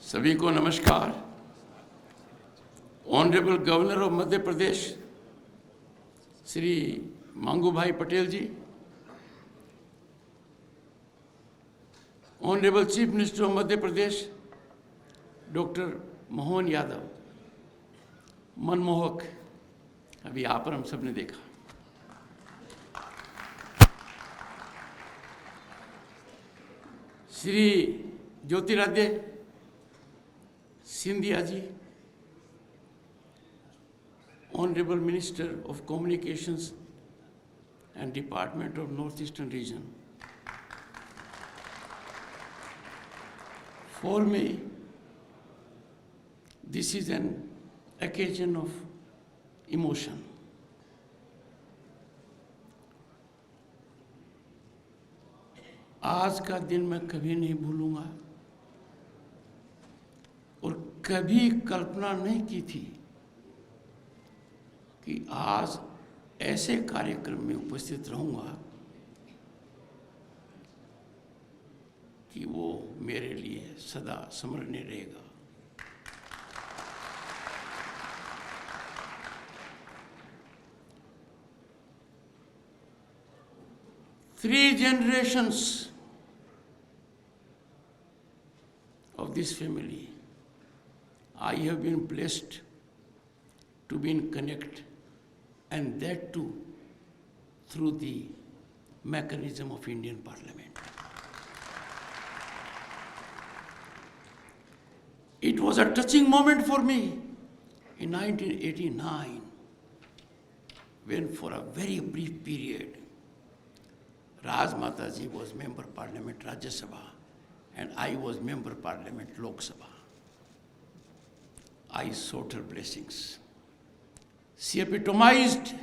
सभी को नमस्कार। Honourable governor of Madhya Pradesh Shri Mangubhai Patel ji, honourable chief minister of Madhya Pradesh doctor Mohan Yadav, मनमोहक अभी आप पर हम सब ने देखा। Shri Jyotiraditya Scindia ji, honourable minister of communications and Department of Northeastern Region. For me, this is an occasion of emotion. आज का दिन मैं कभी नहीं भूलूंगा और कभी कल्पना नहीं की थी कि आज ऐसे कार्यक्रम में उपस्थित रहूंगा कि वो मेरे लिए सदा स्मरणीय रहेगा। Three generations of this family, I have been blessed to be in connect, and that too through the mechanism of Indian Parliament. It was a touching moment for me in 1989 when for a very brief period Raj Mataji was Member Parliament Rajya Sabha and I was Member Parliament Lok Sabha. I sought her blessings. She epitomized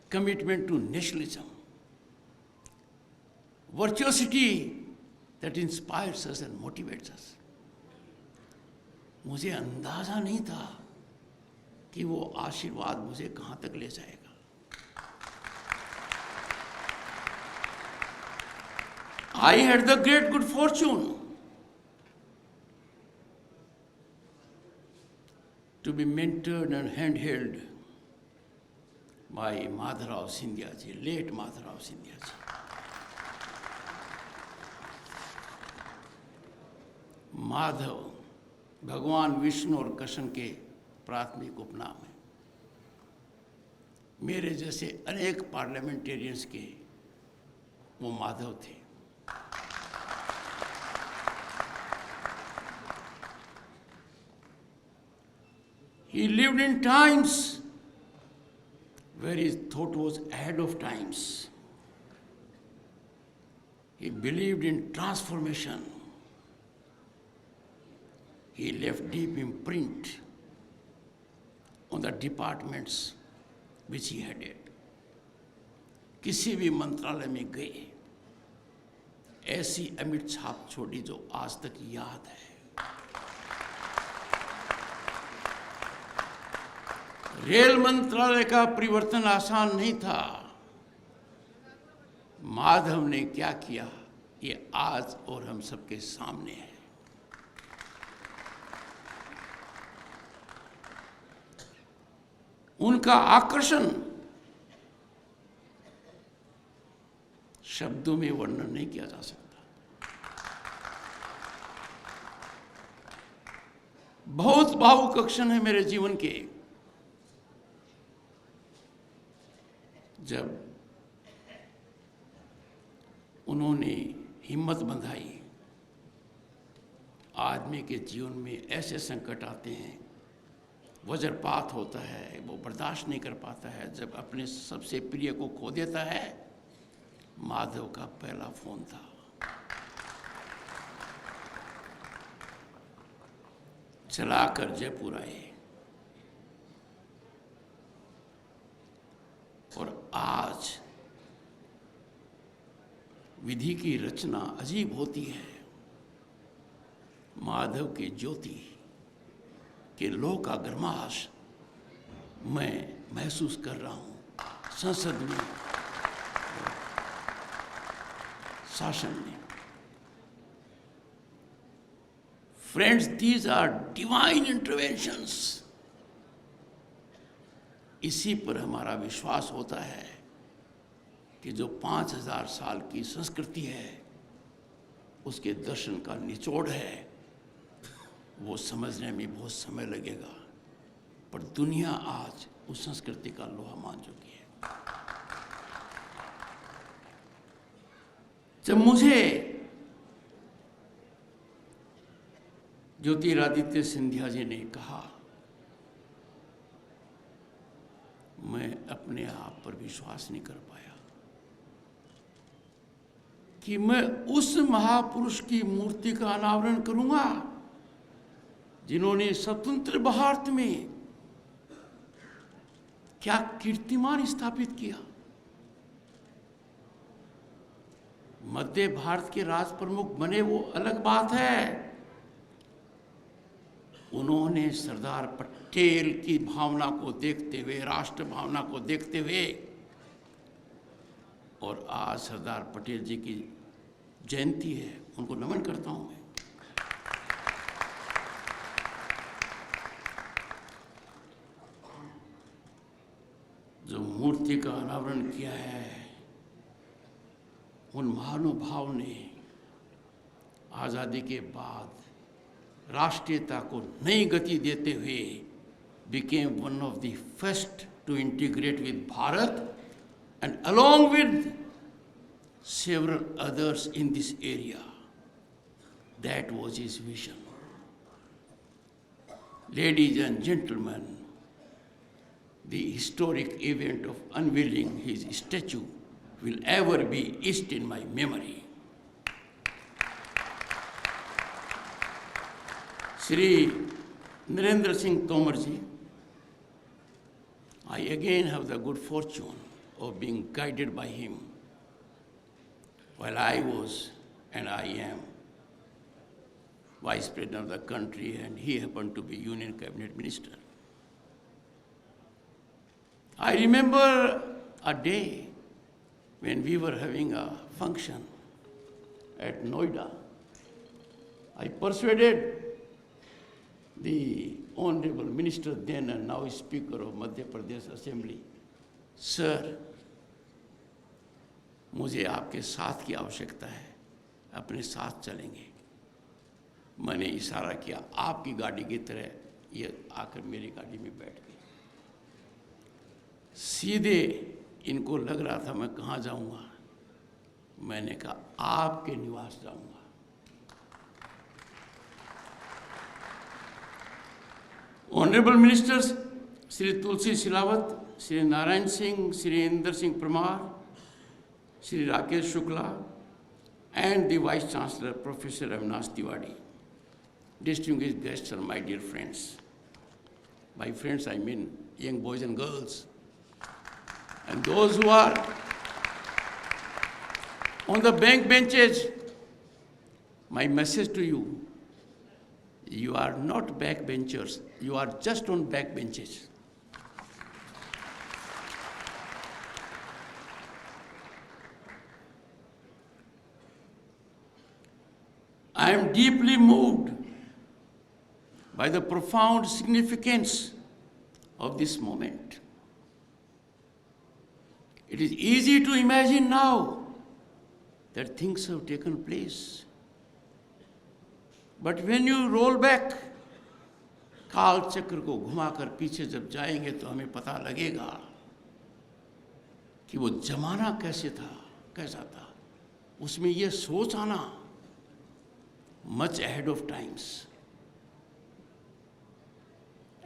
commitment to nationalism, virtuosity that inspires us and motivates us. मुझे अंदाजा नहीं था कि वो आशीर्वाद मुझे कहाँ तक ले जाएगा। I had the great good fortune to be mentored and handheld by Madhavrao Scindia ji, late Madhavrao Scindia ji. Madhav भगवान विष्णु और कृष्ण के प्राथमिक उपनाम है। मेरे जैसे अनेक पार्लियामेंटेरियंस के वो माधव थे। He lived in times where his thought was ahead of times. He believed in transformation. He left deep imprint on the departments which he headed. किसी भी मंत्रालय में गए, ऐसी अमिट छाप छोड़ी जो आज तक याद है। रेल मंत्रालय का परिवर्तन आसान नहीं था। माधव ने क्या किया, ये आज और हम सबके सामने है। उनका आकर्षण शब्दों में वर्णन नहीं किया जा सकता। बहुत भावुक क्षण है मेरे जीवन के, जब उन्होंने हिम्मत बंधाई। आदमी के जीवन में ऐसे संकट आते हैं, वज्रपात होता है, वो बर्दाश्त नहीं कर पाता है, जब अपने सबसे प्रिय को खो देता है। माधव का पहला फोन था। चलाकर जयपुर आए और आज विधि की रचना अजीब होती है। माधव की ज्योति के लोह का गर्माश मैं महसूस कर रहा हूं संसद में, शासन में। Friends, these are divine interventions. इसी पर हमारा विश्वास होता है कि जो 5000 साल की संस्कृति है, उसके दर्शन का निचोड़ है, वो समझने में बहुत समय लगेगा, पर दुनिया आज उस संस्कृति का लोहा मान चुकी है। जब मुझे ज्योतिरादित्य सिंधिया जी ने कहा, मैं अपने आप पर विश्वास नहीं कर पाया कि मैं उस महापुरुष की मूर्ति का अनावरण करूंगा जिन्होंने स्वतंत्र भारत में क्या कीर्तिमान स्थापित किया। मध्य भारत के राज प्रमुख बने वो अलग बात है, उन्होंने सरदार पटेल की भावना को देखते हुए, राष्ट्र भावना को देखते हुए, और आज सरदार पटेल जी की जयंती है, उनको नमन करता हूं मैं। जो मूर्ति का अनावरण किया है, उन महानुभाव ने आज़ादी के बाद राष्ट्रीयता को नई गति देते हुए became one of the first to integrate with Bharat, and along with several others in this area. That was his vision. Ladies and gentlemen, the historic event of unveiling his statue will ever be etched in my memory. Shri Narendra Singh Tomar ji, I again have the good fortune of being guided by him while I was, and I am, Vice President of the country, and he happened to be Union Cabinet Minister. I remember a day when we were having a function at Noida. I persuaded the Honorable Minister then and now Speaker of Madhya Pradesh Assembly, Sir, मुझे आपके साथ की आवश्यकता है, अपने साथ चलेंगे। मैंने इशारा किया, आपकी गाड़ी की तरह ये आकर मेरी गाड़ी में बैठ गई। सीधे इनको लग रहा था मैं कहाँ जाऊँगा, मैंने कहा आपके निवास जाऊँगा। Honorable Ministers, Shri Tulsi Silawat, Shri Narayan Singh, Shri Inder Singh Parmar, Shri Rakesh Shukla, and the Vice Chancellor, Professor Avinash Tiwari, distinguished guests and my dear friends. By friends, I mean young boys and girls, and those who are on the bank benches. My message to you, you are not backbenchers, you are just on backbenches. I am deeply moved by the profound significance of this moment. It is easy to imagine now that things have taken place. But when you roll back, काल चक्र को घुमाकर पीछे जब जाएंगे तो हमें पता लगेगा कि वो जमाना कैसे था, कैसा था। उसमें ये सोच आना, much ahead of times.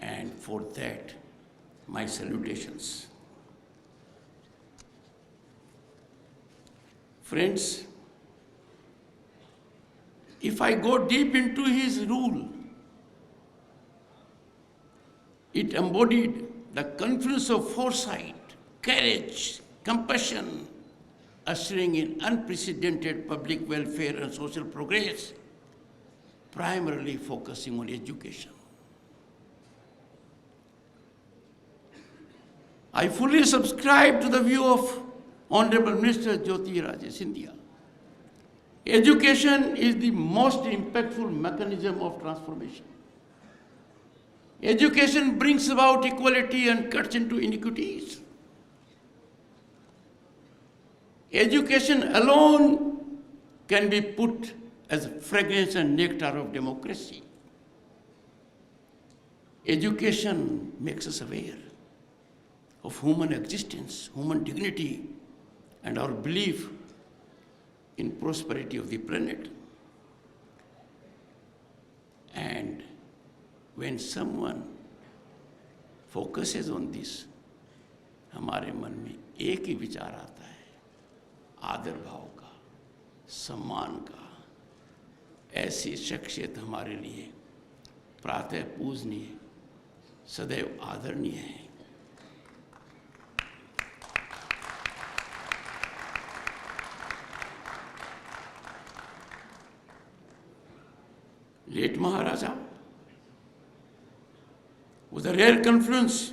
And for that, my salutations. Friends, if I go deep into his rule, it embodied the confluence of foresight, courage, compassion, ushering in unprecedented public welfare and social progress, primarily focusing on education. I fully subscribe to the view of Honorable Minister Jyotiradittya Scindia Education is the most impactful mechanism of transformation. Education brings about equality and cuts into inequities. Education alone can be put as fragrance and nectar of democracy. Education makes us aware of human existence, human dignity, and our belief in prosperity of the planet. And when someone focuses on this, हमारे मन में एक ही विचार आता है, आदर भाव का, सम्मान का। ऐसी शख्सियत हमारे लिए प्रातः पूजनीय, सदैव आदरणीय है। Late Maharaja was a rare confluence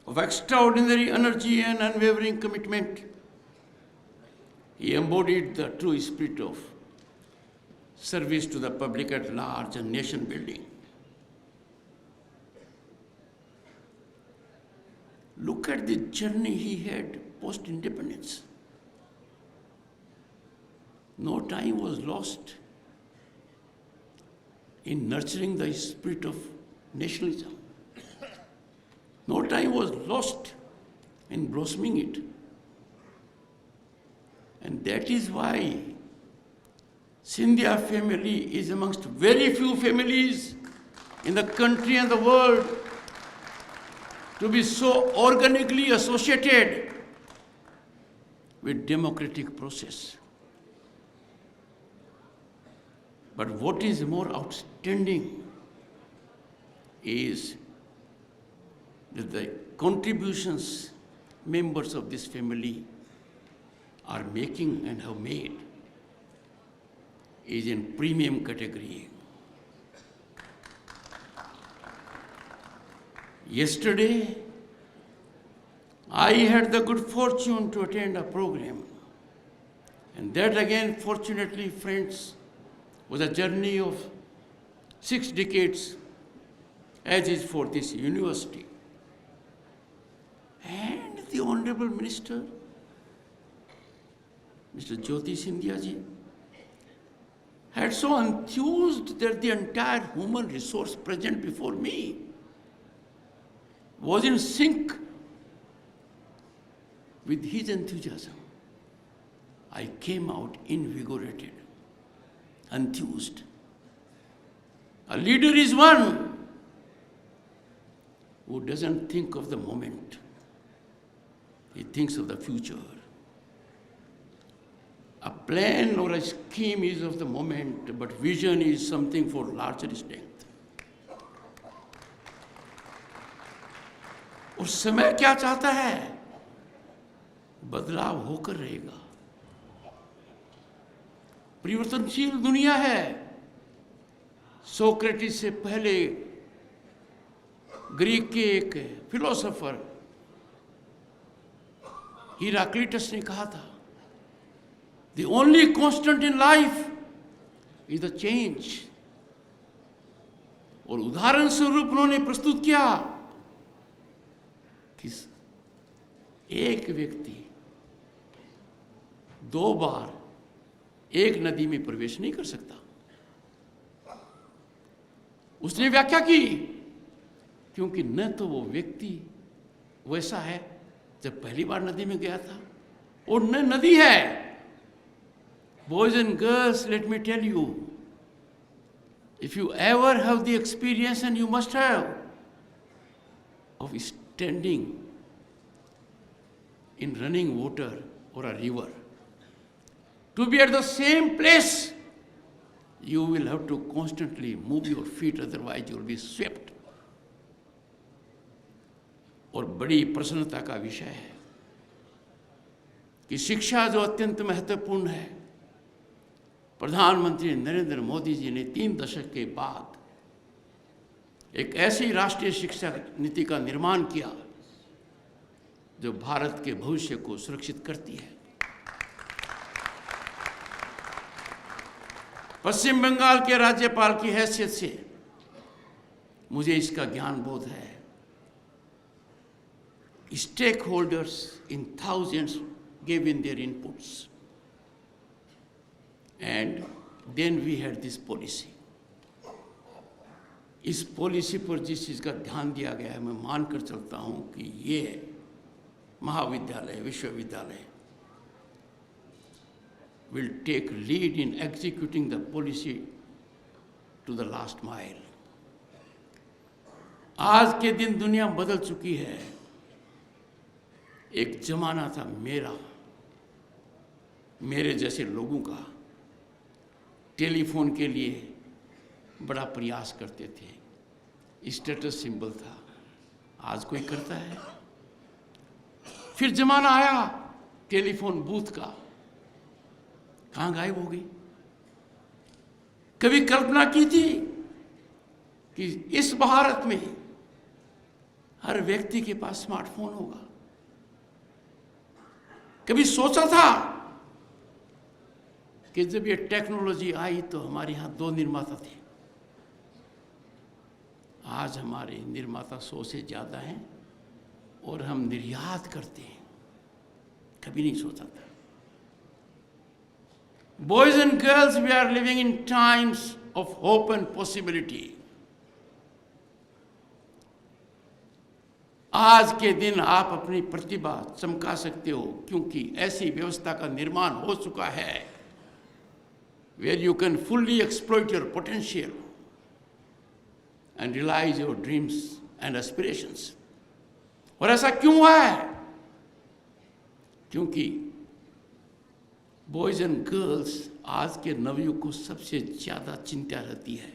of extraordinary energy and unwavering commitment. He embodied the true spirit of service to the public at large and nation building. Look at the journey he had post-independence. No time was lost in nurturing the spirit of nationalism. No time was lost in blossoming it. And that is why Scindia family is amongst very few families in the country and the world to be so organically associated with democratic process. But what is more outstanding is that the contributions members of this family are making and have made is in premium category. Yesterday, I had the good fortune to attend a program, and that again, fortunately, friends, was a journey of 6 decades, as is for this university. And the Honorable Minister, Mr. Jyoti Scindia ji, had so enthused that the entire human resource present before me was in sync with his enthusiasm. I came out invigorated, enthused. A leader is one who doesn't think of the moment. He thinks of the future. A plan or a scheme is of the moment, but vision is something for larger strength. और समय क्या चाहता है? बदलाव होकर रहेगा। परिवर्तनशील दुनिया है। सोक्रेटिस से पहले ग्रीक के एक फिलोसोफर हिराक्लिटस ने कहा था, The only constant in life is the change. और उदाहरण स्वरूप उन्होंने प्रस्तुत किया कि एक व्यक्ति 2 बार एक नदी में प्रवेश नहीं कर सकता। उसने व्याख्या की, क्योंकि न तो वो व्यक्ति वैसा है जब पहली बार नदी में गया था, और न नदी है। Boys and girls, let me tell you, if you ever have the experience, and you must have, of standing in running water or a river, to be at the same place, you will have to constantly move your feet, otherwise you will be swept. और बड़ी प्रसन्नता का विषय है कि शिक्षा जो अत्यंत महत्वपूर्ण है, प्रधानमंत्री नरेंद्र मोदी जी ने 3 दशक के बाद एक ऐसी राष्ट्रीय शिक्षा नीति का निर्माण किया जो भारत के भविष्य को सुरक्षित करती है। पश्चिम बंगाल के राज्यपाल की हैसियत से मुझे इसका ज्ञान बोध है। Stakeholders in thousands gave in their inputs, and then we had this policy. इस पॉलिसी पर जिस चीज़ का ध्यान दिया गया है, मैं मानकर चलता हूँ कि ये महाविद्यालय, विश्वविद्यालय will take lead in executing the policy to the last mile. आज के दिन दुनिया बदल चुकी है। एक जमाना था मेरे जैसे लोगों का, टेलीफोन के लिए बड़ा प्रयास करते थे, स्टेटस सिंबल था। आज कोई करता है? फिर जमाना आया टेलीफोन बूथ का, कहाँ गायब हो गई? कभी कल्पना की थी कि इस भारत में हर व्यक्ति के पास स्मार्टफोन होगा? कभी सोचा था कि जब ये टेक्नोलॉजी आई तो हमारे यहाँ 2 निर्माता थे, आज हमारे निर्माता 100 से ज़्यादा हैं और हम निर्यात करते हैं? कभी नहीं सोचा था। Boys and girls, we are living in times of hope and possibility. आज के दिन आप अपनी प्रतिभा चमका सकते हो, क्योंकि ऐसी व्यवस्था का निर्माण हो चुका है where you can fully exploit your potential and realize your dreams and aspirations. और ऐसा क्यों है? क्योंकि बॉयज एंड गर्ल्स आज के नवयुग को सबसे ज़्यादा चिंता रहती है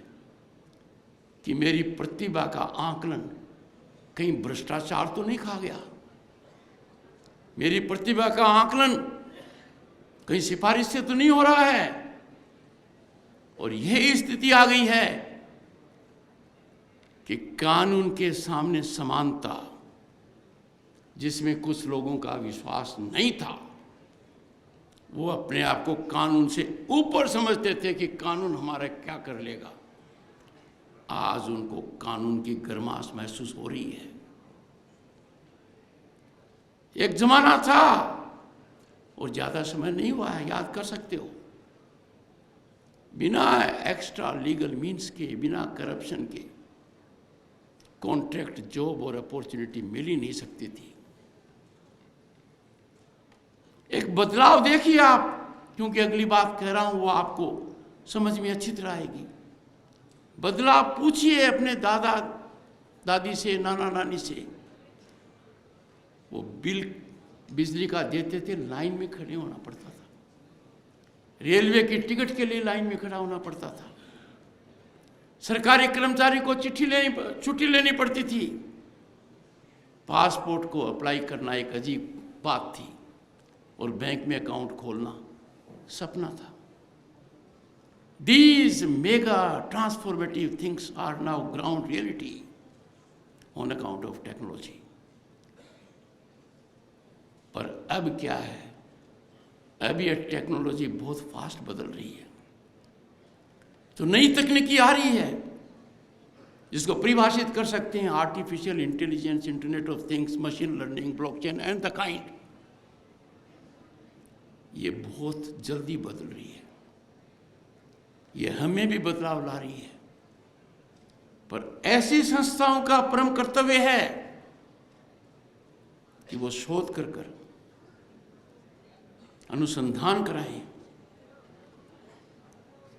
कि मेरी प्रतिभा का आकलन कहीं भ्रष्टाचार तो नहीं खा गया, मेरी प्रतिभा का आकलन कहीं सिफारिश से तो नहीं हो रहा है। और यह स्थिति आ गई है कि कानून के सामने समानता, जिसमें कुछ लोगों का विश्वास नहीं था, वो अपने आप को कानून से ऊपर समझते थे कि कानून हमारा क्या कर लेगा। आज उनको कानून की गर्माश महसूस हो रही है। एक जमाना था, और ज्यादा समय नहीं हुआ है, याद कर सकते हो, बिना एक्स्ट्रा लीगल मीन्स के, बिना करप्शन के कॉन्ट्रैक्ट जॉब और अपॉर्चुनिटी मिल ही नहीं सकती थी। एक बदलाव देखिए आप, क्योंकि अगली बात कह रहा हूं वो आपको समझ में अच्छी तरह आएगी। बदलाव पूछिए अपने दादा दादी से, नाना नानी से। वो बिल बिजली का देते थे, लाइन में खड़े होना पड़ता था। रेलवे की टिकट के लिए लाइन में खड़ा होना पड़ता था। सरकारी कर्मचारी को छुट्टी लेनी पड़ती थी। पासपोर्ट को अप्लाई करना एक अजीब बात थी, और बैंक में अकाउंट खोलना सपना था। These mega transformative things are now ground reality on account of technology. पर अब क्या है? अब ये टेक्नोलॉजी बहुत फास्ट बदल रही है। तो नई तकनीकी आ रही है, जिसको परिभाषित कर सकते हैं artificial intelligence, internet of things, machine learning, blockchain and the kind. ये बहुत जल्दी बदल रही है, ये हमें भी बदलाव ला रही है। पर ऐसी संस्थाओं का परम कर्तव्य है कि वो शोध कर अनुसंधान कराएं,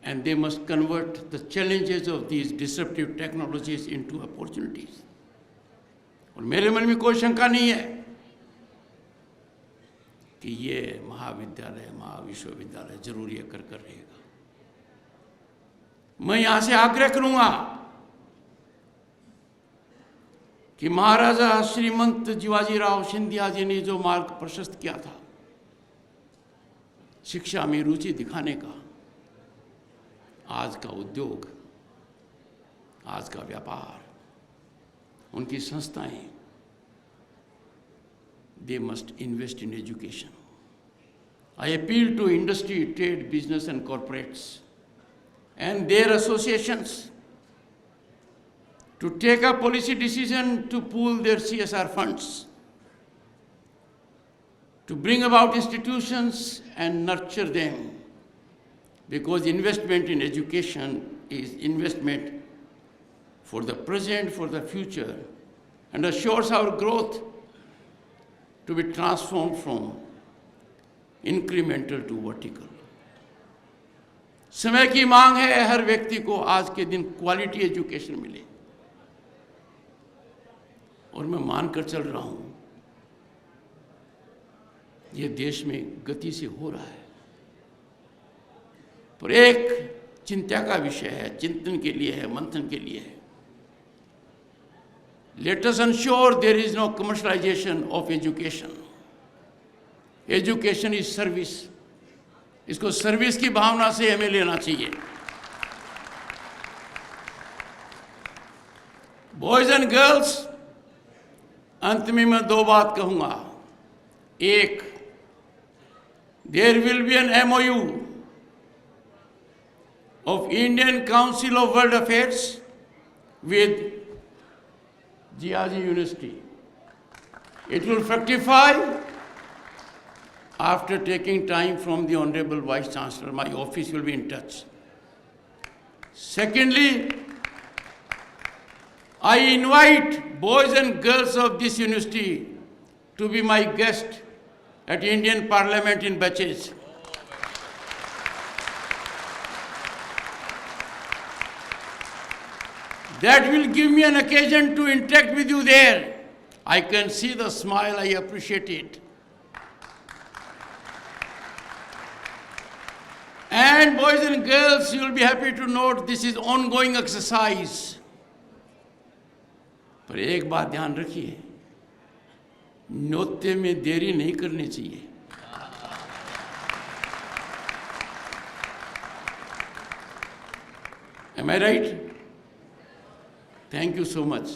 and they must convert the challenges of these disruptive technologies into opportunities. और मेरे मन में कोई शंका नहीं है कि ये महाविद्यालय, महाविश्वविद्यालय जरूर ये कर रहेगा। मैं यहां से आग्रह करूंगा कि महाराजा श्रीमंत जीवाजीराव सिंधिया जी ने जो मार्ग प्रशस्त किया था शिक्षा में रुचि दिखाने का, आज का उद्योग, आज का व्यापार, उनकी संस्थाएं, they must invest in education. I appeal to industry, trade, business and corporates and their associations to take a policy decision to pool their CSR funds, to bring about institutions and nurture them, because investment in education is investment for the present, for the future, and assures our growth to be transformed from incremental to vertical. समय की मांग है हर व्यक्ति को आज के दिन quality education मिले, और मैं मानकर चल रहा हूं ये देश में गति से हो रहा है, पर एक चिंता का विषय है, चिंतन के लिए है, मंथन के लिए है. Let us ensure there is no commercialization of education. Education is service. इसको सर्विस की भावना से हमें लेना चाहिए. बॉयज एंड गर्ल्स, अंत में मैं दो बात कहूंगा. एक, there will be an MOU of Indian Council of World Affairs with Jiaji University. It will fructify after taking time from the Honorable Vice Chancellor. My office will be in touch. Secondly, I invite boys and girls of this university to be my guest at Indian Parliament in Bachej. That will give me an occasion to interact with you there. I can see the smile, I appreciate it. And boys and girls, you will be happy to note this is ongoing exercise. पर एक बात ध्यान रखिए, न्योते में देरी नहीं करनी चाहिए. Am I right? Thank you so much.